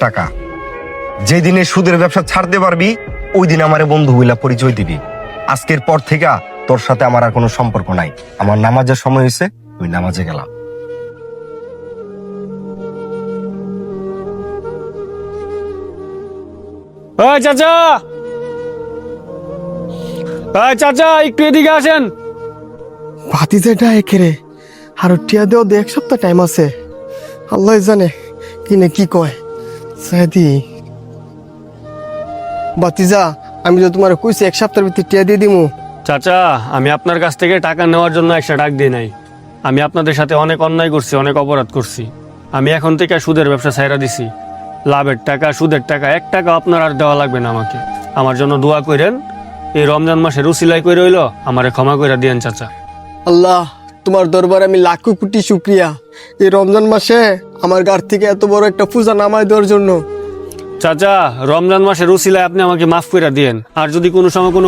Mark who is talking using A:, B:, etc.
A: টাকা। যেদিনে সুদের ব্যবসা ছাড়তে পারবি ওই দিন আমারে বন্ধু বইলা পরিচয় দিবি। আজকের পর থেকে তোর সাথে আমার আর কোনো সম্পর্ক নাই। আমার নামাজের সময় হয়েছে, আমি নামাজে গেলাম।
B: ওই চাচা, ওই চাচা একটু এদিকে আসেন।
C: ভাতিজাটা একেরে আর টিয়া দেওয়া 1 সপ্তাহ টাইম আছে। আল্লাহ জানে কিনে কি কয়। সাদি ভাতিজা, আমি তো তোমার কইছি 1 সপ্তাহের ভিতরে টিয়া দিয়ে দিমু।
B: চাচা, আমি আপনার কাছ থেকে টাকা নেওয়ার জন্য একটা ডাক দিই নাই। আমি আপনাদের সাথে অনেক অন্যায় করছি, অনেক অপরাধ করছি। আমি এখন থেকে সুদের ব্যবসা ছাইরা দিছি। লাভের টাকা, সুদের টাকা, 1 টাকা আপনার আর দেওয়া লাগবে না আমাকে। আমার জন্য দোয়া করেন। এই রমজান মাসে রুসিলাই করে রইল, আমারে ক্ষমা করে দিয়েন চাচা।
C: আল্লাহ, তোমার দরবারে আমি লাখো কোটি শুক্রিয়া এই রমজান মাসে আমার গার থেকে এত বড় একটা পূজা নামায় দেওয়ার জন্য।
B: চাচা, রমজান মাসে রুসিলাই আপনি আমাকে মাফ করে দিয়েন। আর যদি কোনো সময় কোনো